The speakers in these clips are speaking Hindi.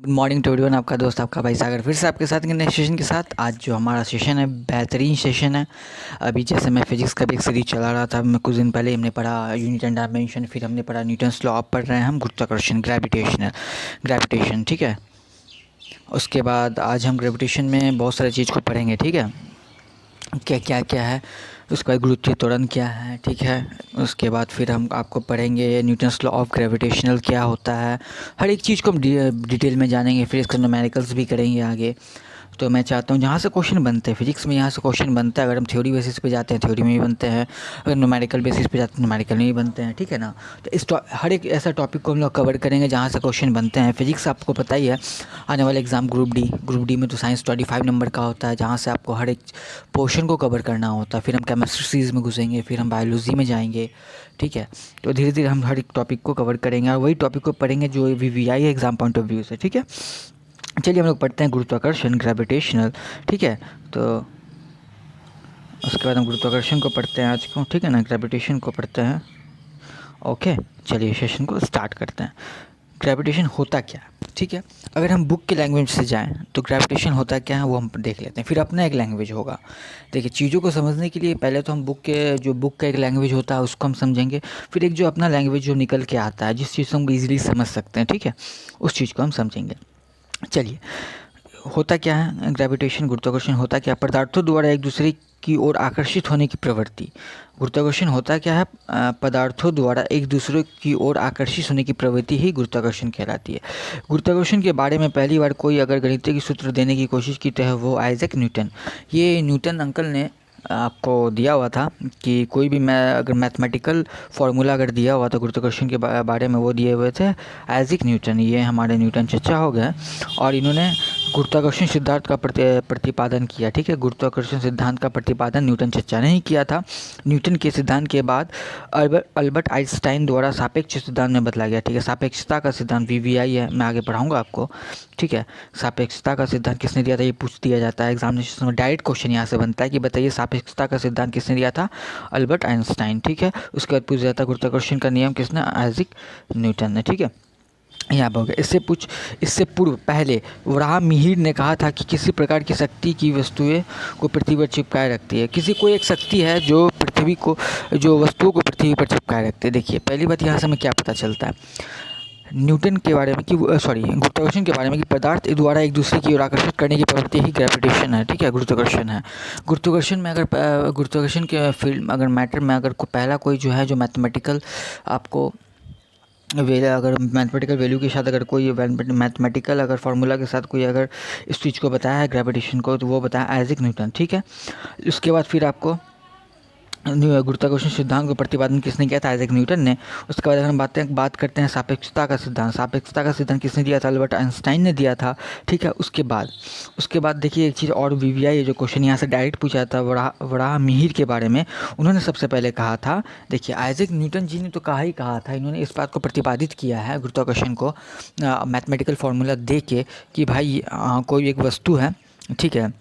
Good morning to everyone. आपका दोस्त आपका भाई सागर फिर से आपके साथ एक नए सेशन के साथ। आज जो हमारा सेशन है बेहतरीन सेशन है। अभी जैसे मैं फिजिक्स का भी एक सीरीज चला रहा था, मैं कुछ दिन पहले हमने पढ़ा यूनिट एंड डायमेंशन, फिर हमने पढ़ा न्यूटन्स लॉ। अब पढ़ रहे हैं हम गुरुत्वाकर्षण, ग्रेविटेशन, ठीक है। उसके बाद आज हम ग्रेविटेशन में बहुत सारी चीज़ को पढ़ेंगे, ठीक है। क्या क्या है, उसके बाद गुरुत्वीय त्वरण क्या है, ठीक है। उसके बाद फिर हम आपको पढ़ेंगे न्यूटन्स लॉ ऑफ ग्रेविटेशनल क्या होता है। हर एक चीज़ को हम डिटेल में जानेंगे, फिर इसका न्यूमेरिकल्स भी करेंगे आगे। तो मैं चाहता हूँ जहाँ से क्वेश्चन बनते हैं फिजिक्स में, यहाँ से क्वेश्चन बनता है। अगर हम थ्योरी बेसिस पे जाते हैं थ्योरी में भी बनते हैं, अगर न्यूमेरिकल बेसिस पे जाते हैं न्यूमेरिकल में भी बनते हैं, ठीक है ना। तो इस हर एक ऐसा टॉपिक को हम लोग कवर करेंगे जहाँ से क्वेश्चन बनते हैं। फिजिक्स आपको पता ही है, आने वाले एग्ज़ाम ग्रुप डी में तो साइंस 25 नंबर का होता है, जहाँ से आपको हर एक पोर्शन को कवर करना होता है। फिर हम केमिस्ट्री में घुसेंगे, फिर हम बायोलॉजी में जाएंगे, ठीक है। तो धीरे धीरे हम हर एक टॉपिक को कवर करेंगे और वही टॉपिक को पढ़ेंगे जो VVI है एग्ज़ाम पॉइंट ऑफ व्यू से, ठीक है। चलिए हम लोग पढ़ते हैं गुरुत्वाकर्षण, ग्रेविटेशनल, ठीक है। तो उसके बाद हम गुरुत्वाकर्षण को पढ़ते हैं आज को, ठीक है ना। ग्रेविटेशन को पढ़ते हैं, ओके। चलिए सेशन को स्टार्ट करते हैं। ग्रेविटेशन होता क्या है, ठीक है। अगर हम बुक के लैंग्वेज से जाएं तो ग्रेविटेशन होता क्या है वो हम देख लेते हैं, फिर अपना एक लैंग्वेज होगा। देखिए, चीज़ों को समझने के लिए पहले तो हम बुक का एक लैंग्वेज होता है उसको हम समझेंगे, फिर एक जो अपना लैंग्वेज जो निकल के आता है, जिस चीज़ को हम ईजिली समझ सकते हैं, ठीक है, उस चीज़ को हम समझेंगे। चलिए, होता क्या है ग्रेविटेशन, गुरुत्वाकर्षण होता क्या, पदार्थों द्वारा एक दूसरे की ओर आकर्षित होने की प्रवृत्ति। गुरुत्वाकर्षण होता क्या है, पदार्थों द्वारा एक दूसरे की ओर आकर्षित होने की प्रवृत्ति ही गुरुत्वाकर्षण कहलाती है। गुरुत्वाकर्षण के बारे में पहली बार कोई अगर गणितीय सूत्र देने की कोशिश की तो है वो आइजैक न्यूटन। ये न्यूटन अंकल ने आपको दिया हुआ था कि कोई भी अगर मैथमेटिकल फार्मूला अगर दिया हुआ था गुरुत्वाकर्षण के बारे में, वो दिए हुए थे आइजैक न्यूटन। ये हमारे न्यूटन चचा हो गए और इन्होंने गुरुत्वाकर्षण सिद्धांत का प्रतिपादन किया, ठीक है। गुरुत्वाकर्षण सिद्धांत का प्रतिपादन न्यूटन चचा ने ही किया था। न्यूटन के सिद्धांत के बाद अल्बर्ट आइंस्टाइन द्वारा सापेक्ष सिद्धांत में बदला गया, ठीक है। सापेक्षता का सिद्धांत VVI है, मैं आगे पढ़ाऊंगा आपको, ठीक है। सापेक्षता का सिद्धांत किसने दिया था ये पूछ दिया जाता है एग्जामिनेशन में, डायरेक्ट क्वेश्चन यहाँ से बनता है कि बताइए सापेक्षता का सिद्धांत किसने दिया था, अल्बर्ट आइंस्टाइन, ठीक है। उसके बाद पूछ जाता है गुरुत्वाकर्षण का नियम किसने, आइजैक न्यूटन ने, ठीक है। यहाँ पर हो गया। इससे पूर्व पहले वराह मिहिर ने कहा था कि किसी प्रकार की शक्ति की वस्तुएं को पृथ्वी पर चिपकाए रखती है। किसी कोई एक शक्ति है जो वस्तुओं को पृथ्वी पर चिपकाए रखती है। देखिए, पहली बात यहाँ से हमें क्या पता चलता है न्यूटन के बारे में कि गुरुत्वाकर्षण के बारे में कि पदार्थ द्वारा एक दूसरे की ओर आकर्षित करने की प्रवृत्ति ही ग्रेविटेशन है, ठीक है, गुरुत्वाकर्षण है। गुरुत्वाकर्षण के फील्ड अगर मैटर में अगर पहला कोई जो है जो मैथमेटिकल आपको अगर मैथमेटिकल वैल्यू के साथ अगर कोई मैथमेटिकल अगर फार्मूला के साथ कोई अगर इस चीज़ को बताया है ग्रेविटेशन को, तो वो बताया आइजैक न्यूटन, ठीक है। उसके बाद फिर आपको गुरुत्वाकर्षण सिद्धांत को प्रतिपादन किसने किया था, आइजैक न्यूटन ने। उसके बाद अगर हम बात करते हैं सापेक्षता का सिद्धांत किसने दिया था, अल्बर्ट आइंस्टाइन ने दिया था, ठीक है। उसके बाद देखिए एक चीज़ और VVI जो क्वेश्चन यहाँ से डायरेक्ट पूछा था वराह मिहिर के बारे में, उन्होंने सबसे पहले कहा था। देखिए, आइजैक न्यूटन जी ने तो कहा था, इन्होंने इस बात को प्रतिपादित किया है गुरुत्वाकर्षण को मैथमेटिकल फार्मूला दे के कि भाई कोई एक वस्तु है, ठीक है,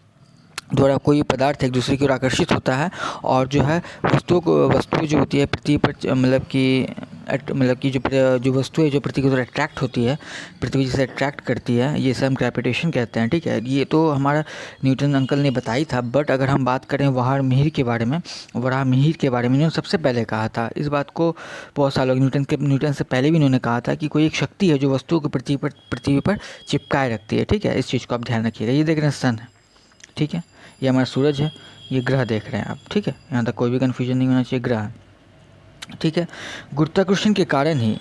द्वारा कोई पदार्थ एक दूसरे की ओर आकर्षित होता है और जो है वस्तु जो होती है पृथ्वी पर मतलब कि जो वस्तु है जो पृथ्वी की ओर अट्रैक्ट होती है, पृथ्वी जिसे अट्रैक्ट करती है, ये सब हम ग्रेविटेशन कहते हैं, ठीक है। ये तो हमारा न्यूटन अंकल ने बताई था। बट अगर हम बात करें वराह मिहिर के बारे में इन्होंने सबसे पहले कहा था इस बात को। बहुत सालों न्यूटन से पहले भी इन्होंने कहा था कि कोई एक शक्ति है जो वस्तुओं को पृथ्वी पर चिपकाए रखती है, ठीक है। इस चीज़ को आप ध्यान रखिएगा। ये देख रहे हैं सन है, ठीक है, ये हमारा सूरज है, ये ग्रह देख रहे हैं आप, ठीक है। यहाँ तक कोई भी कन्फ्यूजन नहीं होना चाहिए, ग्रह है, ठीक है। गुरुत्वाकर्षण के कारण ही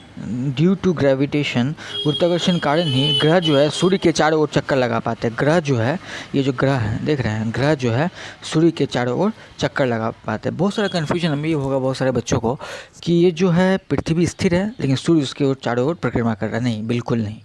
ड्यू टू ग्रेविटेशन, गुरुत्वाकर्षण कारण ही ग्रह जो है सूर्य के चारों ओर चक्कर लगा पाते हैं। ग्रह जो है, ये जो ग्रह है देख रहे हैं, ग्रह जो है सूर्य के चारों ओर चक्कर लगा पाते हैं। बहुत सारा कन्फ्यूजन अभी होगा बहुत सारे बच्चों को कि ये जो है पृथ्वी स्थिर है लेकिन सूर्य उसके ओर चारों ओर परिक्रमा कर रहा है। नहीं, बिल्कुल नहीं।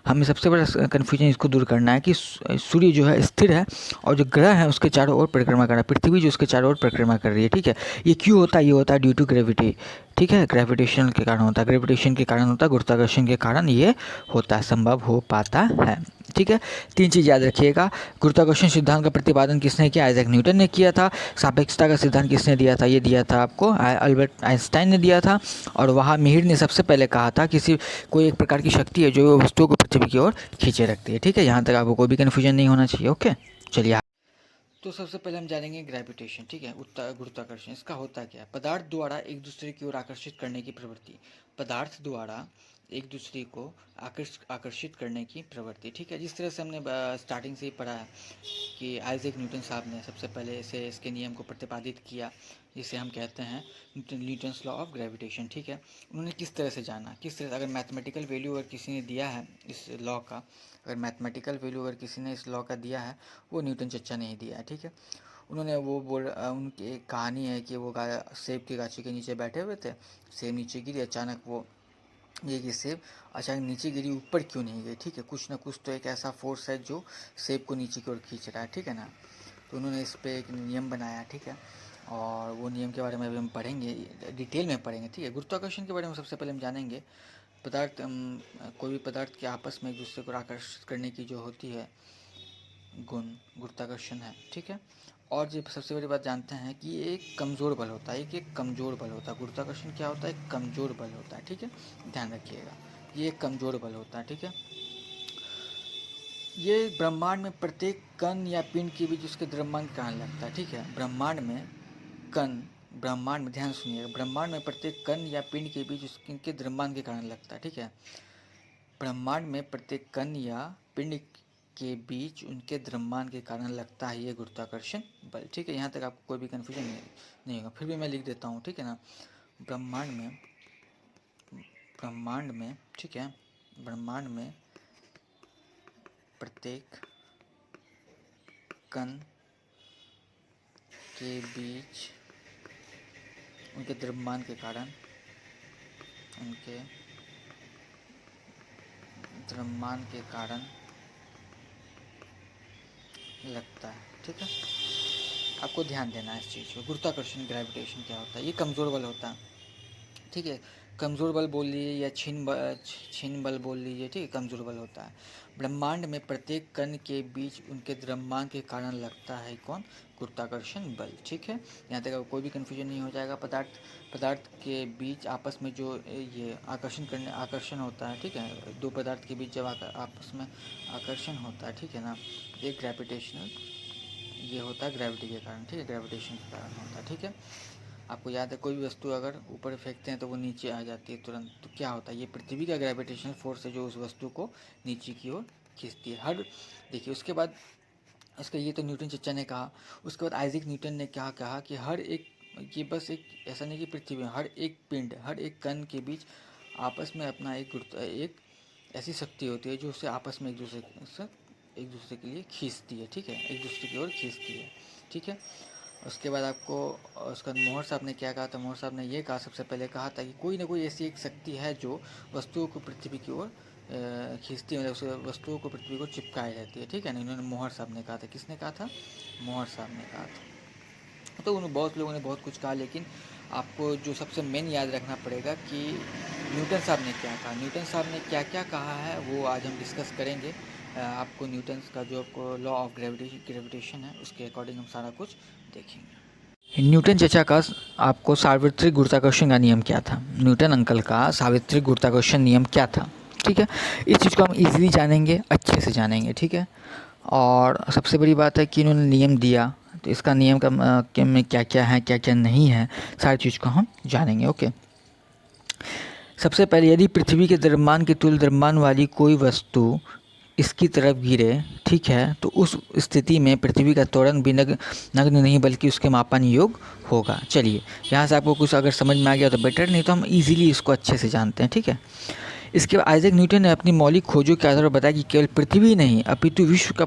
हमें सबसे बड़ा कन्फ्यूजन इसको दूर करना है कि सूर्य जो है स्थिर है और जो ग्रह है उसके चारों ओर परिक्रमा कर रहा है, पृथ्वी जो उसके चारों ओर परिक्रमा कर रही है, ठीक है। ये क्यों होता है, ये होता है ड्यू टू ग्रेविटी, ठीक है। ग्रेविटेशन के कारण होता है, गुरुत्वाकर्षण के कारण ये होता है, संभव हो पाता है, ठीक है। 3 चीज़ याद रखिएगा। गुरुत्वाकर्षण सिद्धांत का प्रतिपादन किसने किया? आइजैक न्यूटन ने किया था। सापेक्षता का सिद्धांत किसने दिया था? ये दिया था आपको अल्बर्ट आइंस्टाइन ने दिया था। और वहाँ मीहिर ने सबसे पहले कहा था किसी कोई एक प्रकार की शक्ति है जो वस्तुओं को पृथ्वी की ओर खींचे रखती है, ठीक है। यहाँ तक आपको कोई भी कन्फ्यूजन नहीं होना चाहिए, ओके। चलिए, तो सबसे पहले हम जानेंगे ग्रेविटेशन, ठीक है, गुरुत्वाकर्षण। इसका होता क्या है? पदार्थ द्वारा एक दूसरे की ओर आकर्षित करने की प्रवृत्ति। पदार्थ द्वारा एक दूसरे को आकर्षित करने की प्रवृत्ति, ठीक है। जिस तरह से हमने स्टार्टिंग से ही पढ़ा है कि आइजैक न्यूटन साहब ने सबसे पहले इसे इसके नियम को प्रतिपादित किया, जिसे हम कहते हैं न्यूटन्स लॉ ऑफ ग्रेविटेशन, ठीक है। उन्होंने किस तरह से जाना, किस तरह से, अगर मैथमेटिकल वैल्यू अगर किसी ने दिया है इस लॉ का, अगर मैथमेटिकल वैल्यू अगर किसी ने इस लॉ का दिया है, वो न्यूटन चचा ने ही दिया है, ठीक है। उन्होंने वो उनकी एक कहानी है कि वो सेब की गाछी के नीचे बैठे हुए थे, सेब नीचे गिरी, अचानक वो ये कि सेब अचानक नीचे गिरी, ऊपर क्यों नहीं गई, ठीक है। कुछ ना कुछ तो एक ऐसा फोर्स है जो सेब को नीचे की ओर खींच रहा है, ठीक है ना। तो उन्होंने इस पर एक नियम बनाया, ठीक है। और वो नियम के बारे में अभी हम पढ़ेंगे, डिटेल में पढ़ेंगे, ठीक है। गुरुत्वाकर्षण के बारे में सबसे पहले हम जानेंगे। पदार्थ कोई भी पदार्थ के आपस में एक दूसरे को आकर्षित करने की जो होती है गुण, गुरुत्वाकर्षण है, ठीक है। और जो सबसे बड़ी बात जानते हैं कि ये एक कमज़ोर बल होता है, एक कमज़ोर बल होता है। गुरुत्वाकर्षण क्या होता है? एक कमज़ोर बल होता है, ठीक है, ध्यान रखिएगा। ये एक कमज़ोर बल होता है, ठीक है। ये ब्रह्मांड में प्रत्येक कण या पिंड के बीच उसके द्रव्यमान के कारण लगता है, ठीक है। ब्रह्मांड में ध्यान सुनिएगा, ब्रह्मांड में प्रत्येक कण या पिंड के बीच उसके द्रव्यमान के कारण लगता है, ठीक है। ब्रह्मांड में प्रत्येक कण या पिंड के बीच उनके द्रव्यमान के कारण लगता है ये गुरुत्वाकर्षण बल, ठीक है। यहाँ तक आपको कोई भी कन्फ्यूजन नहीं होगा। फिर भी मैं लिख देता हूँ, ठीक है ना। ब्रह्मांड में, ठीक है, ब्रह्मांड में प्रत्येक कण के बीच उनके द्रव्यमान के कारण लगता है, ठीक है। आपको ध्यान देना है इस चीज़ को। गुरुत्वाकर्षण ग्रेविटेशन क्या होता है? ये कमज़ोर बल होता है, ठीक है। कमज़ोर बल बोल लीजिए या छीन बल बोल लीजिए, ठीक है, कमज़ोर बल होता है। ब्रह्मांड में प्रत्येक कण के बीच उनके द्रव्यमान के कारण लगता है कौन? गुरुत्वाकर्षण बल, ठीक है। यहाँ तक कोई भी कन्फ्यूजन नहीं हो जाएगा। पदार्थ के बीच आपस में जो ये आकर्षण होता है, ठीक है, दो पदार्थ के बीच जब आपस में आकर्षण होता है, ठीक है ना, एक ग्रेविटेशनल, ये होता है ग्रेविटी के कारण, ठीक है, ग्रेविटेशन के कारण होता है, ठीक है। आपको याद है कोई भी वस्तु अगर ऊपर फेंकते हैं तो वो नीचे आ जाती है तुरंत, तो क्या होता है? ये पृथ्वी का ग्रेविटेशनल फोर्स है जो उस वस्तु को नीचे की ओर खींचती है। देखिए, उसके बाद इसका ये तो न्यूटन चचा ने कहा। उसके बाद आइजैक न्यूटन ने क्या कहा कि हर एक, ये बस एक ऐसा नहीं कि पृथ्वी में हर एक पिंड, हर एक कण के बीच आपस में अपना एक ऐसी शक्ति होती है जो उसे आपस में एक दूसरे के लिए खींचती है, ठीक है, एक दूसरे की ओर खींचती है, ठीक है। उसके बाद आपको उसका मोहर साहब ने क्या कहा था? मोहर साहब ने ये कहा, सबसे पहले कहा था कि कोई ना कोई ऐसी एक शक्ति है जो वस्तुओं को पृथ्वी की ओर खींचती है, मतलब उस वस्तुओं को पृथ्वी को चिपकाए रहती है, ठीक है ना। इन्होंने मोहर साहब ने कहा था। किसने कहा था? मोहर साहब ने कहा था। तो उन बहुत लोगों ने बहुत कुछ कहा, लेकिन आपको जो सबसे मेन याद रखना पड़ेगा कि न्यूटन साहब ने क्या कहा। न्यूटन साहब ने क्या क्या कहा है वो आज हम डिस्कस करेंगे। आपको न्यूटन का जो आपको लॉ ऑफ ग्रेविटेशन है उसके अकॉर्डिंग हम सारा कुछ देखेंगे। न्यूटन चचा का आपको सार्वत्रिक गुरुत्वाकर्षण का नियम क्या था? न्यूटन अंकल का सार्वत्रिक गुरुत्वाकर्षण नियम क्या था, ठीक है। इस चीज़ को हम इजीली जानेंगे, अच्छे से जानेंगे, ठीक है। और सबसे बड़ी बात है कि इन्होंने नियम दिया, तो इसका नियम का में क्या क्या है, क्या क्या नहीं है, सारी चीज़ को हम जानेंगे, ओके। सबसे पहले, यदि पृथ्वी के द्रव्यमान के तुल्य द्रव्यमान वाली कोई वस्तु इसकी तरफ गिरे, ठीक है, तो उस स्थिति में पृथ्वी का त्वरण भी नग्न नहीं बल्कि उसके मापन योग होगा। चलिए, यहाँ से आपको कुछ अगर समझ में आ गया तो बेटर, नहीं तो हम इजीली इसको अच्छे से जानते हैं, ठीक है। इसके बाद आइजैक न्यूटन ने अपनी मौलिक खोजों के आधार पर बताया कि केवल पृथ्वी नहीं अपितु विश्व का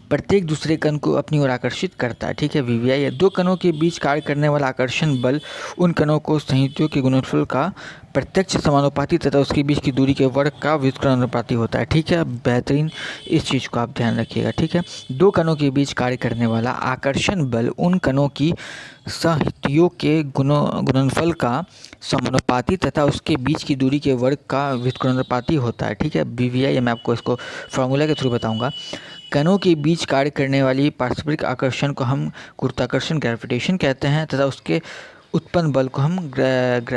प्रत्येक दूसरे कण को अपनी ओर आकर्षित करता है, ठीक है। वीवीआई, दो कणों के बीच कार्य करने वाला आकर्षण बल उन कणों को संयुतियों के गुणनफल का प्रत्यक्ष समानुपाती तथा उसके बीच की दूरी के वर्ग का व्युत्क्रम अनुपाती होता है, ठीक है। बेहतरीन, इस चीज़ को आप ध्यान रखिएगा, ठीक है। दो कणों के बीच कार्य करने वाला आकर्षण बल उन कणों की सहितियों के गुणनफल का समानुपाती तथा उसके बीच की दूरी के वर्ग का व्युत्क्रमानुपाती होता है। ठीक है, BVI मैं आपको इसको फॉर्मूला के थ्रू बताऊंगा। कणों के बीच कार्य करने वाली पारस्परिक आकर्षण को हम गुरुत्वाकर्षण ग्रेविटेशन कहते हैं तथा उसके उत्पन्न बल को हम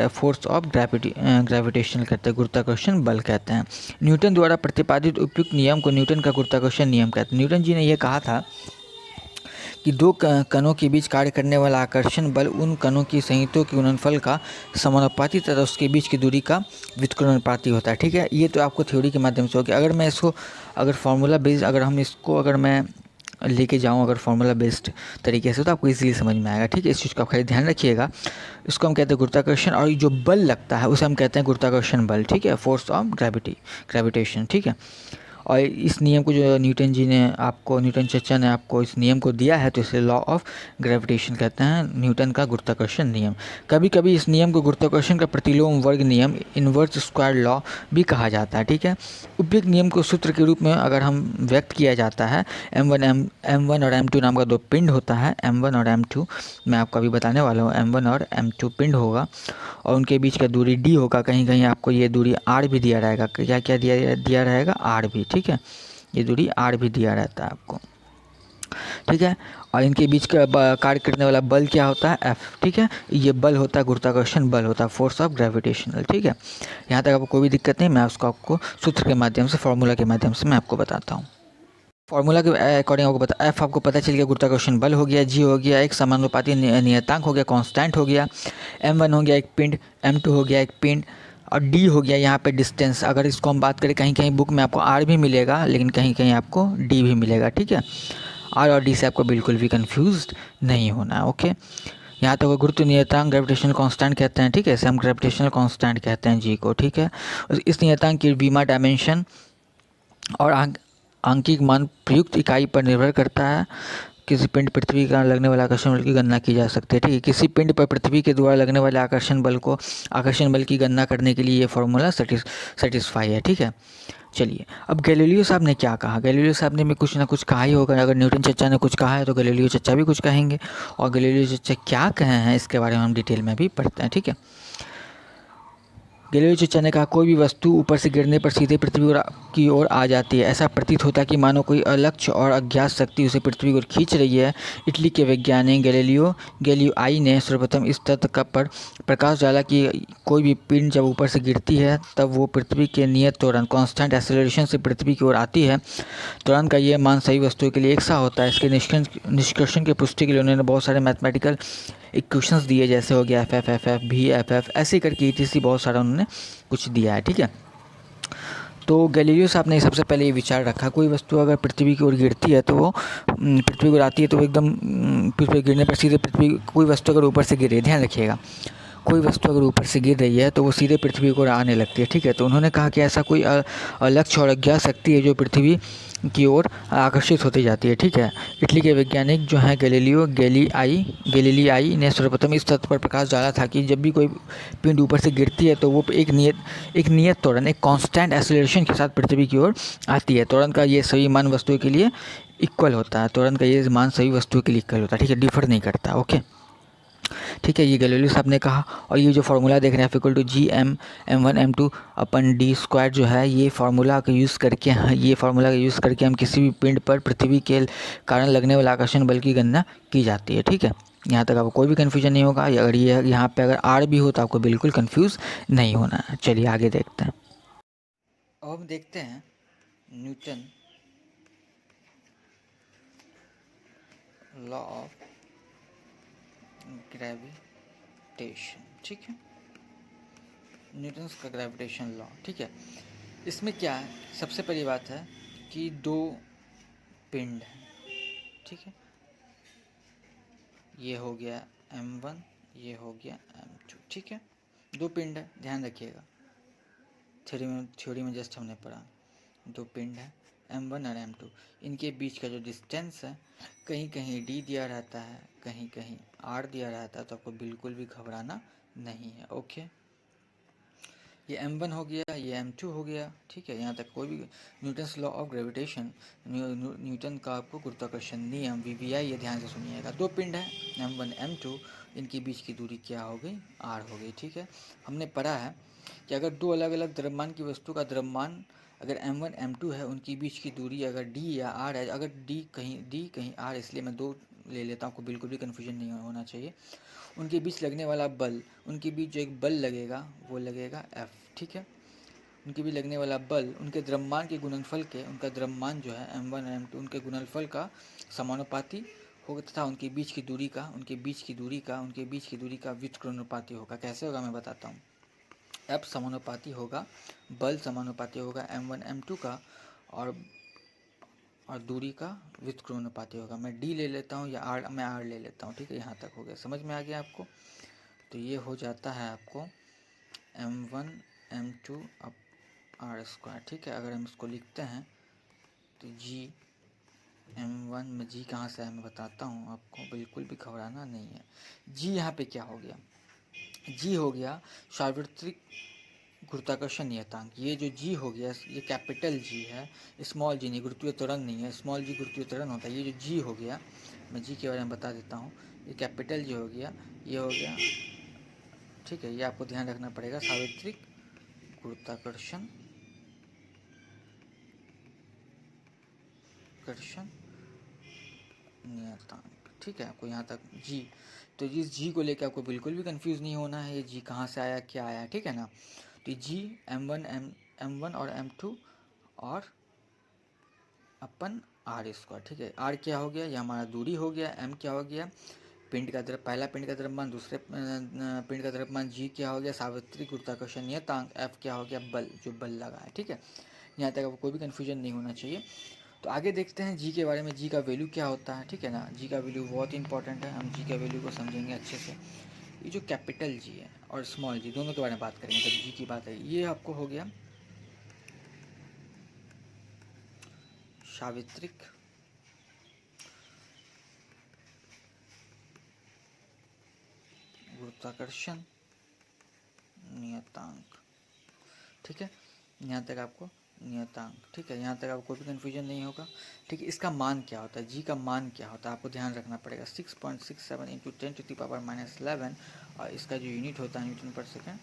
फोर्स ऑफ ग्रेविटेशन कहते हैं, गुरुत्वाकर्षण बल कहते हैं। न्यूटन द्वारा प्रतिपादित उपयुक्त नियम को न्यूटन का गुरुत्वाकर्षण नियम कहते हैं। न्यूटन जी ने यह कहा था कि दो कणों के बीच कार्य करने वाला आकर्षण बल उन कणों की संयुक्तों के गुणनफल का समानुपाती तथा उसके बीच की दूरी का व्युत्क्रमानुपाती होता है। ठीक है, ये तो आपको थ्योरी के माध्यम से हो गया। अगर मैं इसको अगर फार्मूला बेस्ड अगर मैं लेके जाऊँ अगर फार्मूला बेस्ड तरीके से, तो आपको इजीली समझ में आएगा। ठीक है, इस चीज़ का आप खाली ध्यान रखिएगा। इसको हम कहते हैं गुरुत्वाकर्षण, और जो बल लगता है उसे हम कहते हैं गुरुत्वाकर्षण बल। ठीक है, फोर्स ऑफ ग्रेविटेशन। ठीक है, और इस नियम को जो न्यूटन चचा ने आपको इस नियम को दिया है, तो इसे लॉ ऑफ ग्रेविटेशन कहते हैं, न्यूटन का गुरुत्वाकर्षण नियम। कभी कभी इस नियम को गुरुत्वाकर्षण का प्रतिलोम वर्ग नियम, इन्वर्स स्क्वायर लॉ भी कहा जाता है। ठीक है, उपयुक्त नियम को सूत्र के रूप में अगर हम व्यक्त किया जाता है, M1 और M2 नाम का दो पिंड होता है। M1 और M2 मैं आपको अभी बताने वाला हूँ। M1 और M2 पिंड होगा और उनके बीच का दूरी d होगा। कहीं कहीं आपको ये दूरी r भी दिया रहेगा। क्या क्या दिया रहेगा? r भी। ठीक है, ये दूरी r भी दिया रहता है आपको। ठीक है, और इनके बीच का कार्य करने वाला बल क्या होता है? F। ठीक है, ये बल होता है गुरुत्वाकर्षण बल होता है, फोर्स ऑफ ग्रेविटेशनल। ठीक है, यहाँ तक आपको कोई भी दिक्कत नहीं, मैं उसको आपको सूत्र के माध्यम से, फॉर्मूला के माध्यम से मैं आपको बताता हूँ। फॉर्मूला के अकॉर्डिंग आपको पता, एफ आपको पता चल गया, गुरुत्वाकर्षण बल हो गया, जी हो गया एक समानुपाती नियतांक हो गया, कांस्टेंट हो गया, M1 हो गया एक पिंड, M2 हो गया एक पिंड, और डी हो गया यहाँ पे डिस्टेंस। अगर इसको हम बात करें, कहीं कहीं बुक में आपको आर भी मिलेगा, लेकिन कहीं कहीं आपको डी भी मिलेगा। ठीक है, आर और डी से आपको बिल्कुल भी कन्फ्यूज नहीं होना है। ओके, यहाँ तक गुरुत्व नियतांक ग्रेविटेशनल कांस्टेंट कहते हैं। ठीक है, इसे हम ग्रेविटेशनल कांस्टेंट कहते हैं जी को। ठीक है, इस नियतांक की वीमा डायमेंशन और आंकिक मान प्रयुक्त इकाई पर निर्भर करता है। किसी पिंड पृथ्वी का लगने वाले आकर्षण बल की गणना की जा सकती है। ठीक है, किसी पिंड पर पृथ्वी के द्वारा लगने वाले आकर्षण बल की गणना करने के लिए ये फॉर्मूला सेटिस्फाई है। ठीक है, चलिए अब गैलीलियो साहब ने क्या कहा? गैलीलियो साहब ने भी कुछ ना कुछ कहा ही होगा। अगर न्यूटन चचा ने कुछ कहा है तो गैलीलियो चचा भी कुछ कहेंगे, और गैलीलियो चचा क्या कहे हैं इसके बारे में हम डिटेल में भी पढ़ते हैं। ठीक है, गैलीलियो चचा ने कहा, कोई भी वस्तु ऊपर से गिरने पर सीधे पृथ्वी की ओर आ जाती है। ऐसा प्रतीत होता है कि मानो कोई अलक्ष्य और अज्ञात शक्ति उसे पृथ्वी की ओर खींच रही है। इटली के वैज्ञानिक गैलीलियो ने सर्वप्रथम इस तथ्य का प्रकाश डाला कि कोई भी पिंड जब ऊपर से गिरती है तब वो पृथ्वी के नियत त्वरण कांस्टेंट एक्सेलरेशन से पृथ्वी की ओर आती है। त्वरण का यह मान सही वस्तुओं के लिए एक सा होता है। इसके निष्कर्षण की पुष्टि के लिए उन्होंने बहुत सारे मैथमेटिकल इक्वेशंस दिए, जैसे हो गया FF भी FF ऐसे करके ETC बहुत सारा उन्होंने कुछ दिया है। ठीक है, तो गैलीलियो साहब ने सबसे पहले ये विचार रखा, कोई वस्तु अगर पृथ्वी की ओर गिरती है तो वो पृथ्वी की ओर आती है, तो वो एकदम पृथ्वी गिरने पर सीधे कोई वस्तु अगर ऊपर से गिरे, ध्यान रखिएगा, कोई वस्तु अगर ऊपर से गिर रही है तो वो सीधे पृथ्वी को आने लगती है। ठीक है, तो उन्होंने कहा कि ऐसा कोई अलक्ष्य और अज्ञात शक्ति है जो पृथ्वी की ओर आकर्षित होती जाती है। ठीक है, इटली के वैज्ञानिक जो हैं गैलीलियाई ने सर्वप्रथम इस तथ्य पर प्रकाश डाला था कि जब भी कोई पिंड ऊपर से गिरती है तो वो एक नियत त्वरण, एक कांस्टेंट एक्सेलरेशन के साथ पृथ्वी की ओर आती है। त्वरण का ये सभी मान वस्तुओं के लिए इक्वल होता है। त्वरण का ये मान सभी वस्तुओं के लिए इक्वल होता है। ठीक है, डिफर नहीं करता। ओके, ठीक है, ये गैलीलियो साहब ने कहा। और ये जो फार्मूला देख रहे हैं F=G M1 M2 अपन D स्क्वायर जो है, ये फार्मूला का यूज़ करके हम किसी भी पिंड पर पृथ्वी के कारण लगने वाले आकर्षण बल की गणना की जाती है। ठीक है, यहाँ तक आपको कोई भी कन्फ्यूजन नहीं होगा। अगर ये यहाँ पे अगर R भी हो तो आपको बिल्कुल कन्फ्यूज़ नहीं होना है। चलिए आगे देखते हैं। अब हम देखते हैं न्यूटन लॉ ऑफ ग्रेविटेशन। ठीक है, न्यूटन्स का ग्रेविटेशन लॉ। ठीक है, इसमें क्या है, सबसे पहली बात है कि दो पिंड हैं। ठीक है, ये हो गया M1, ये हो गया M2। ठीक है, दो पिंड है, ध्यान रखिएगा, थ्योरी में जस्ट हमने पढ़ा, दो पिंड है M1 और M2। इनके बीच का जो डिस्टेंस है, कहीं कहीं D दिया रहता है, कहीं कहीं R दिया रहता है, तो आपको बिल्कुल भी घबराना नहीं है। ओके, ये m1 हो गया, ये m2 हो गया, ठीक है। यहाँ तक कोई भी Newton's law of gravitation, Newton का आपको गुरुत्वाकर्षण नियम VVI, ये ध्यान से सुनिएगा। दो पिंड हैं m1 m2, इनके बीच की दूरी क्या हो गई, r हो गई, ठीक है। हमने पढ़ा है कि अगर दो अलग अलग द्रव्यमान की वस्तु का द्रव्यमान अगर m1 m2 है, उनकी बीच की दूरी अगर d या r है, अगर d कहीं r, इसलिए मैं दो ले लेता हूँ, आपको बिल्कुल भी कन्फ्यूजन नहीं होना चाहिए। उनके बीच लगने वाला बल, उनके बीच जो एक बल लगेगा वो लगेगा F, ठीक है। उनके बीच लगने वाला बल उनके द्रव्यमान के गुणनफल के, उनका द्रव्यमान जो है m1 और m2, उनके गुणनफल का समानुपाती होगा तथा उनके बीच की दूरी का व्युत्क्रमानुपाती होगा। कैसे होगा मैं बताता हूँ। F समानुपाती होगा, बल समानुपाती होगा m1 m2 का, और दूरी का व्युत्क्रमानुपाती होगा। मैं d ले लेता हूँ या r, मैं r ले लेता हूँ, ठीक है। यहाँ तक हो गया, समझ में आ गया आपको। तो ये हो जाता है आपको m1 m2 अब r स्क्वायर, ठीक है। अगर हम इसको लिखते हैं तो g m1 में g कहाँ से है मैं बताता हूँ आपको, बिल्कुल भी घबराना नहीं है। g यहाँ पे क्या हो गया, g हो गया सार्वत्रिक गुरुत्वाकर्षण नियतांक। ये जो g हो गया, ये कैपिटल G है, स्मॉल g नहीं, गुरुत्वीय त्वरण नहीं है। स्मॉल g गुरुत्वीय त्वरण होता है। ये जो g हो गया, मैं g के बारे में बता देता हूँ। ये कैपिटल G हो गया, ये हो गया, ठीक है। ये आपको ध्यान रखना पड़ेगा, सार्वत्रिक गुरुत्वाकर्षण नियतांक, ठीक है। आपको यहाँ तक g, तो इस g को लेकर आपको बिल्कुल भी कंफ्यूज नहीं होना है, ये g कहाँ से आया, क्या आया, ठीक है ना। तो g m1 और m2 और अपन r स्क्वायर, ठीक है। r क्या हो गया, ये हमारा दूरी हो गया। m क्या हो गया, पिंड का पहला पिंड का द्रव्यमान, दूसरे पिंड का द्रव्यमान। g क्या हो गया, सार्वत्रिक गुरुत्वाकर्षण नियतांक। f क्या हो गया, बल, जो बल लगा है, ठीक है। यहाँ तक आपको कोई भी कन्फ्यूजन नहीं होना चाहिए। तो आगे देखते हैं जी के बारे में, जी का वैल्यू क्या होता है, ठीक है ना। जी का वैल्यू बहुत इंपॉर्टेंट है, हम जी का वैल्यू को समझेंगे अच्छे से। ये जो कैपिटल जी है और स्मॉल जी, दोनों के बारे में बात करेंगे जब जी की बात है। ये आपको हो गया सार्वत्रिक गुरुत्वाकर्षण नियतांक, ठीक है। यहाँ तक आपको नियतांक, ठीक है। यहाँ तक आपको कोई भी कन्फ्यूजन नहीं होगा, ठीक है। इसका मान क्या होता है, जी का मान क्या होता है, आपको ध्यान रखना पड़ेगा। 6.67 इंटू 10⁻⁻11, और इसका जो यूनिट होता है न्यूटन पर सेकेंड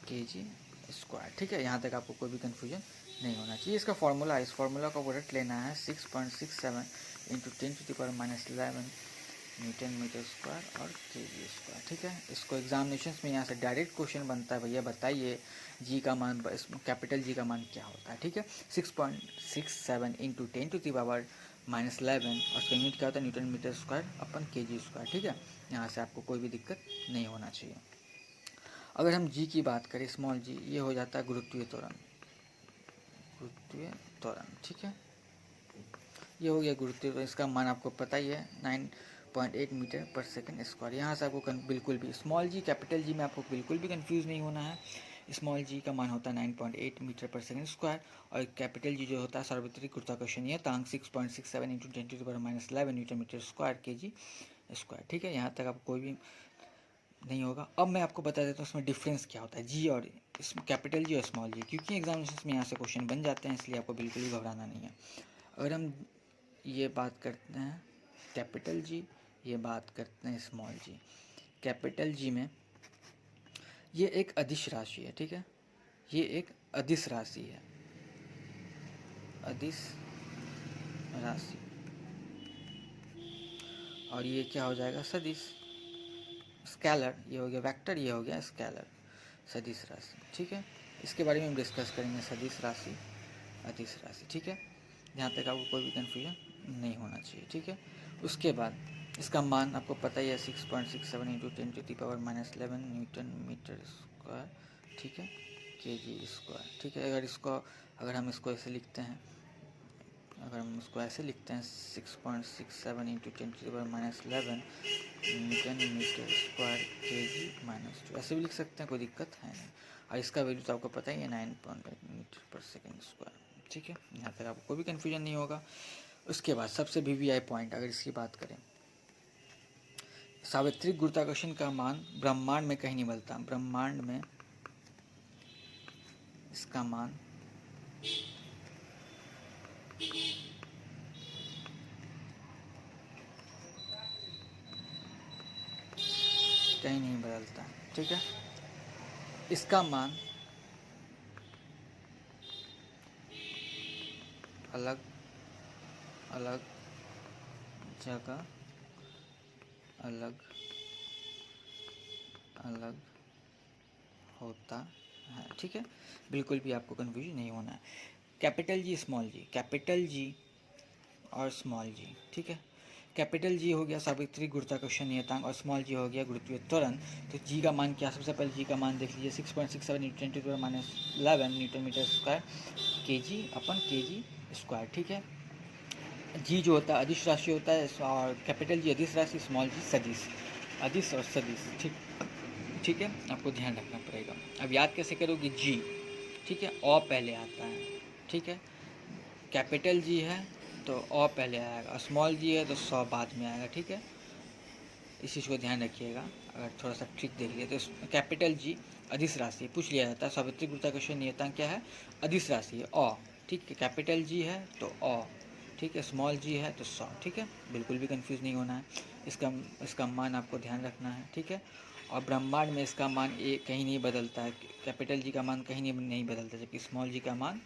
kg स्क्वायर, ठीक है। यहाँ तक आपको कोई भी कन्फ्यूजन नहीं होना चाहिए। इसका फॉर्मूला, इस फॉर्मूला का वर्ड लेना है 6.67 इंटू 10⁻11 न्यूटन मीटर स्क्वायर और kg स्क्वायर, ठीक है। इसको एग्जामिनेशन में यहाँ से डायरेक्ट क्वेश्चन बनता है, भैया बताइए जी का मान, कैपिटल जी का मान क्या होता है, ठीक है। 6.67 इंटू 10⁻11 और उसका यूनिट क्या होता है, न्यूटन मीटर स्क्वायर अपन kg स्क्वायर, ठीक है। यहाँ से आपको कोई भी दिक्कत नहीं होना चाहिए। अगर हम जी की बात करें, स्मॉल जी, ये हो जाता है गुरुत्वीय त्वरण, ठीक है। ये हो गया गुरुत्वीय त्वरण, इसका मान आपको पता ही है 9.8 मीटर पर सेकंड स्क्वायर। यहाँ से आपको बिल्कुल भी स्मॉल जी कैपिटल जी में आपको बिल्कुल भी कंफ्यूज नहीं होना है। स्मॉल जी का मान होता है 9.8 मीटर पर सेकंड स्क्वायर, और कैपिटल जी जो होता है सार्वत्रिक गुरुत्वाकर्षण नियतांक 6.67 into 10⁻11 newton metre square kg square, ठीक है। यहाँ तक आपको कोई भी नहीं होगा। अब मैं आपको बता देता हूँ इसमें डिफरेंस क्या होता है, जी और इसमें कैपिटल जी और स्मॉल जी, क्योंकि एग्जामिनेशन में यहाँ से क्वेश्चन बन जाते हैं, इसलिए आपको बिल्कुल भी घबराना नहीं है। अगर हम ये बात करते हैं कैपिटल जी, ये बात करते हैं स्मॉल जी। कैपिटल जी में ये एक अदिश राशि है, ठीक है। ये एक अदिश राशि है, अदिश राशि, और ये क्या हो जाएगा, सदिश, स्केलर। ये हो गया वेक्टर, ये हो गया स्केलर, सदिश राशि, ठीक है। इसके बारे में हम डिस्कस करेंगे, सदिश राशि, अदिश राशि, ठीक है। जहाँ तक आपको कोई भी कन्फ्यूजन नहीं होना चाहिए, ठीक है। उसके बाद इसका मान आपको पता ही है 6.67 इंटू 10⁻11 न्यूटन मीटर स्क्वायर, ठीक है, kg स्क्वायर, ठीक है। अगर हम इसको ऐसे लिखते हैं, 6.67 into 10⁻11 newton metre square kg minus 2, ऐसे भी लिख सकते हैं, कोई दिक्कत है नहीं। और इसका वैल्यू तो आपको पता ही है 9.8 मीटर पर सेकेंड स्क्वायर, ठीक है। यहाँ तक आपको कोई भी कन्फ्यूजन नहीं होगा। उसके बाद सबसे VVI पॉइंट, अगर इसकी बात करें, सार्वत्रिक गुरुत्वाकर्षण का मान ब्रह्मांड में कहीं नहीं मिलता। ब्रह्मांड में इसका मान कहीं नहीं बदलता, ठीक है। इसका मान अलग अलग जगह अलग अलग होता है, ठीक है। बिल्कुल भी आपको कन्फ्यूजन नहीं होना है। कैपिटल जी और स्मॉल जी, ठीक है। कैपिटल जी हो गया सावित्री गुरुत्वाकर्षण नियतांक और स्मॉल जी हो गया गुरुत्वीय त्वरण। तो जी का मान क्या, सबसे पहले जी का मान देख लीजिए 6.67 newton to the -11 newton metre square K G square, ठीक है। जी जो होता है अदिश राशि होता है और कैपिटल जी अदिश राशि, स्मॉल जी सदिश, अदिश और सदिश, ठीक है। आपको ध्यान रखना पड़ेगा। अब याद कैसे करोगे, जी, ठीक है, अ पहले आता है, ठीक है। कैपिटल जी है तो अ पहले आएगा, स्मॉल जी है तो 100 बाद में आएगा, ठीक है। इस चीज़ को ध्यान रखिएगा। अगर थोड़ा सा ट्रिक देख लिया तो कैपिटल जी अदिश राशि पूछ लिया जाता है। सावित्री गुरुत्वाकर्षण नियतांक क्या है, अदिश राशि है अ, ठीक है। कैपिटल जी है तो अ, ठीक है। स्मॉल जी है तो 100, ठीक है। बिल्कुल भी कंफ्यूज नहीं होना है। इसका मान आपको ध्यान रखना है, ठीक है। और ब्रह्मांड में इसका मान कहीं नहीं बदलता है। कैपिटल जी का मान कहीं नहीं बदलता, जबकि स्मॉल जी का मान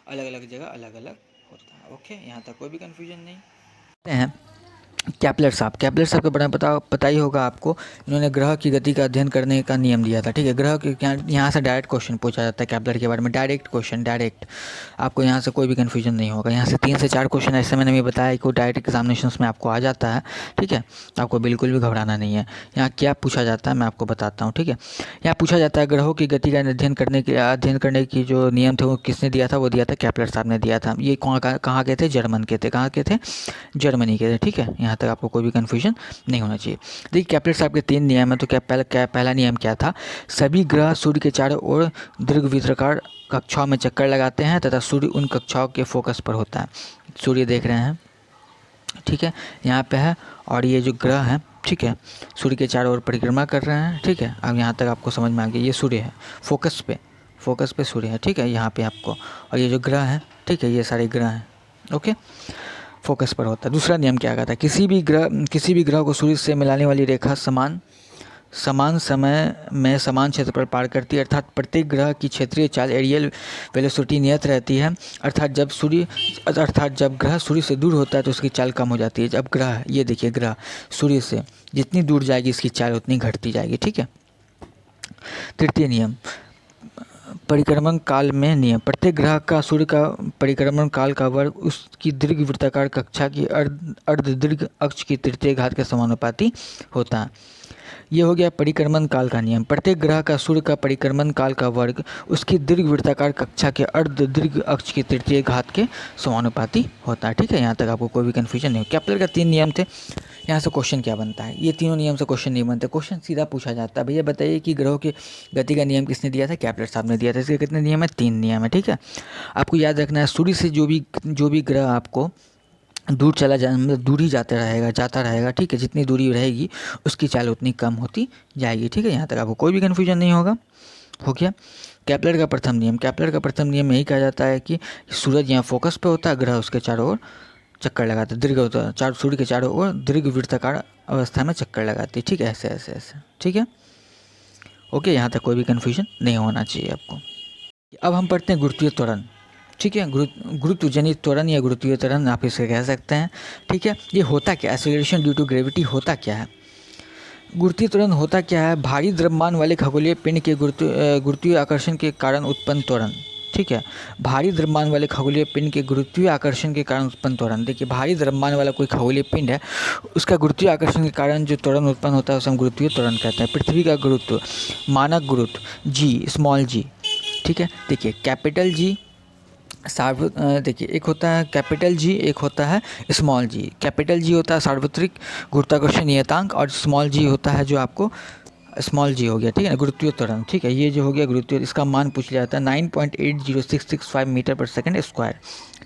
अलग अलग जगह अलग अलग होता है। ओके, यहाँ तक कोई भी कन्फ्यूजन नहीं है। कैपलर साहब का बड़ा पता ही होगा आपको। इन्होंने ग्रह की गति का अध्ययन करने का नियम दिया था, ठीक है। ग्रह के यहाँ से डायरेक्ट क्वेश्चन पूछा जाता है कैपलर के बारे में, डायरेक्ट। आपको यहाँ से कोई भी कन्फ्यूजन नहीं होगा। यहाँ से 3 से 4 क्वेश्चन ऐसे मैंने भी बताया कि डायरेक्ट एग्जामिनेशन में आपको आ जाता है, ठीक है। आपको बिल्कुल भी घबराना नहीं है। यहाँ क्या पूछा जाता है मैं आपको बताता हूँ, ठीक है। यहाँ पूछा जाता है ग्रहों की गति का अध्ययन करने की जो नियम थे वो किसने दिया था, वो दिया था कैपलर साहब ने दिया था। ये कहाँ के थे, जर्मन के थे। कहाँ के थे, जर्मनी के थे, ठीक है। यहाँ तक आपको कोई भी कन्फ्यूजन नहीं होना चाहिए। देखिए कैपलर साहब के 3 नियम है। तो पहला नियम क्या था, सभी ग्रह सूर्य के चारों ओर दीर्घवृत्ताकार कक्षाओं में चक्कर लगाते हैं तथा सूर्य उन कक्षाओं के फोकस पर होता है। सूर्य देख रहे हैं, ठीक है, यहाँ पे है। और ये जो ग्रह हैं, ठीक है, सूर्य के चारों ओर परिक्रमा कर रहे हैं, ठीक है। अब यहाँ तक आपको समझ में आ गया, ये सूर्य है, फोकस पे सूर्य है, ठीक है, यहाँ पे आपको। और ये जो ग्रह हैं, ठीक है, ये सारे ग्रह हैं, ओके, फोकस पर होता है। दूसरा नियम क्या कहता है, किसी भी ग्रह को सूर्य से मिलाने वाली रेखा समान समय में समान क्षेत्र पर पार करती है, अर्थात प्रत्येक ग्रह की क्षेत्रीय चाल एरियल वेलोसिटी नियत रहती है। अर्थात जब ग्रह सूर्य से दूर होता है तो उसकी चाल कम हो जाती है। जब ग्रह, ये देखिए, ग्रह सूर्य से जितनी दूर जाएगी इसकी चाल उतनी घटती जाएगी, ठीक है। तृतीय नियम, परिक्रमण काल में नियम, प्रत्येक ग्रह का सूर्य का परिक्रमण काल का वर्ग उसकी दीर्घवृत्ताकार कक्षा की अर्ध दीर्घ अक्ष की तृतीय घात के समानुपाती होता है। ये हो गया परिक्रमण काल का नियम। प्रत्येक ग्रह का सूर्य का परिक्रमण काल का वर्ग उसकी दीर्घवृत्ताकार कक्षा के अर्ध दीर्घ अक्ष की तृतीय घात के समानुपाती होता है, ठीक है। यहाँ तक आपको कोई भी कन्फ्यूजन नहीं हो। कैपलर का 3 नियम थे। यहाँ से क्वेश्चन क्या बनता है, ये तीनों नियम से क्वेश्चन नहीं बनते। क्वेश्चन सीधा पूछा जाता है, भैया बताइए कि ग्रहों की गति का नियम किसने दिया था, कैपलर साहब ने दिया था। इसके कितने नियम है, 3 नियम है, ठीक है। आपको याद रखना है, सूर्य से जो भी ग्रह आपको दूर चला जाए, मतलब दूरी जाता रहेगा, ठीक है। जितनी दूरी रहेगी उसकी चाल उतनी कम होती जाएगी, ठीक है। यहाँ तक आपको कोई भी कन्फ्यूजन नहीं होगा, हो गया। कैपलर का प्रथम नियम यही कहा जाता है कि सूरज यहाँ फोकस पे होता है, ग्रह उसके चारों ओर चक्कर लगाते, सूर्य के चारों ओर दीर्घवृत्ताकार अवस्था में चक्कर लगाते, ठीक है, ऐसे, ठीक है, ओके। यहाँ तक कोई भी कन्फ्यूजन नहीं होना चाहिए आपको। अब हम पढ़ते हैं गुरुत्वीय त्वरण, ठीक है। गुरुत्वजनित त्वरण या गुरुत्वीय त्वरण आप इसे कह सकते हैं, ठीक है। ये होता क्या है, एक्सेलरेशन ड्यू टू ग्रेविटी होता क्या है, गुरुत्वीय त्वरण होता क्या है, भारी द्रव्यमान वाले खगोलीय पिंड के गुरुत्वीय आकर्षण के कारण उत्पन्न त्वरण, ठीक है। भारी द्रव्यमान वाले खगोलीय पिंड के गुरुत्वीय आकर्षण के कारण उत्पन्न त्वरण। देखिए, भारी द्रव्यमान वाला कोई खगोलीय पिंड है, उसका गुरुत्वीय आकर्षण के कारण जो त्वरण उत्पन्न होता है उसे हम गुरुत्वीय त्वरण कहते हैं। पृथ्वी का गुरुत्व, मानक गुरुत्व जी, स्मॉल जी, ठीक है। देखिए कैपिटल जी, देखिए एक होता है कैपिटल जी, एक होता है स्मॉल जी। कैपिटल जी होता है सार्वत्रिक गुरुत्वाकर्षण नियतांक और स्मॉल जी होता है जो आपको स्मॉल जी हो गया, ठीक है ना, गुरुत्वीय त्वरण, ठीक है। ये जो हो गया गुरुत्वीय, इसका मान पूछ लिया जाता है 9.80665 मीटर पर सेकंड स्क्वायर,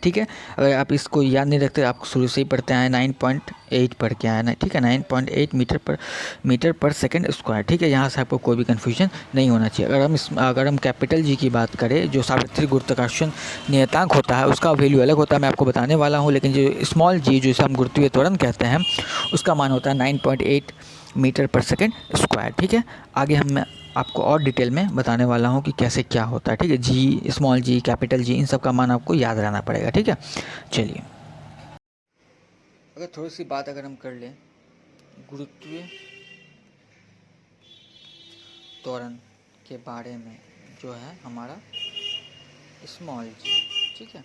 ठीक है। अगर आप इसको याद नहीं रखते, आप शुरू से ही पढ़ते आए 9.8 पढ़ के आए ना, ठीक है, 9.8 मीटर पर सेकंड स्क्वायर, ठीक है। यहाँ से आपको कोई भी कन्फ्यूजन नहीं होना चाहिए। अगर हम कैपिटल जी की बात करें, जो सार्वत्रिक गुरुत्वाकर्षण नियतांक होता है उसका वैल्यू अलग होता है, मैं आपको बताने वाला हूँ। लेकिन जो स्मॉल जी, जो इसे हम गुरुत्वीय त्वरण कहते हैं, उसका मान होता है 9.8 मीटर पर सेकंड स्क्वायर, ठीक है। आगे मैं आपको और डिटेल में बताने वाला हूँ कि कैसे क्या होता है, ठीक है। जी, स्मॉल जी, कैपिटल जी, इन सब का मान आपको याद रहना पड़ेगा, ठीक है। चलिए, अगर थोड़ी सी बात अगर हम कर लें गुरुत्वीय त्वरण के बारे में, जो है हमारा स्मॉल जी, ठीक है।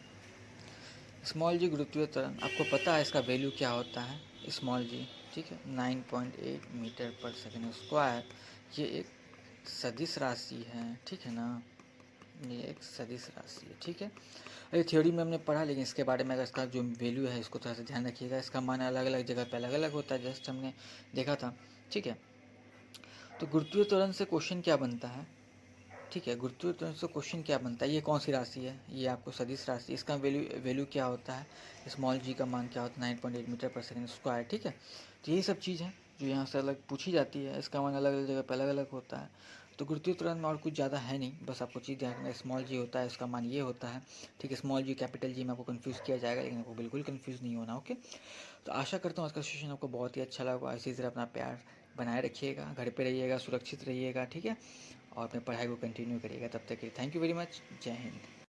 स्मॉल जी गुरुत्वीय त्वरण, आपको पता है इसका वैल्यू क्या होता है, स्मॉल जी, ठीक है। 9.8 मीटर पर सेकंड स्क्वायर, ये एक सदिश राशि है, ठीक है ना। ये एक सदिश राशि है, ठीक है। ये थ्योरी में हमने पढ़ा, लेकिन इसके बारे में अगर इसका जो वैल्यू है इसको थोड़ा सा ध्यान रखिएगा। इसका मान अलग अलग जगह पर अलग अलग होता है, जस्ट हमने देखा था, ठीक है। तो गुरुत्वीय त्वरण से क्वेश्चन क्या बनता है, ठीक है। गुरुत्वीय त्वरण से क्वेश्चन क्या बनता है, ये कौन सी राशि है, ये आपको सदिश राशि, इसका वैल्यू क्या होता है, स्मॉल जी का मान क्या होता है, 9.8 मीटर पर सेकंड स्क्वायर, ठीक है। तो यही सब चीज़ है जो यहाँ से अलग पूछी जाती है, इसका मान अलग अलग जगह पर अलग अलग होता है। तो गुरुत्वीय त्वरण में और कुछ ज़्यादा है नहीं, बस आपको चीज़ ध्यान रखना, स्मॉल जी होता है, इसका मान ये होता है, ठीक है। स्मॉल जी कैपिटल जी में आपको कन्फ्यूज़ किया जाएगा, लेकिन आपको बिल्कुल कन्फ्यूज़ नहीं होना, ओके। तो आशा करता हूँ आज का सेशन आपको बहुत ही अच्छा लगा। इसी तरह अपना प्यार बनाए रखिएगा, घर पे रहिएगा, सुरक्षित रहिएगा, ठीक है। और अपने पढ़ाई को कंटिन्यू करिएगा। तब तक के लिए थैंक यू वेरी मच। जय हिंद।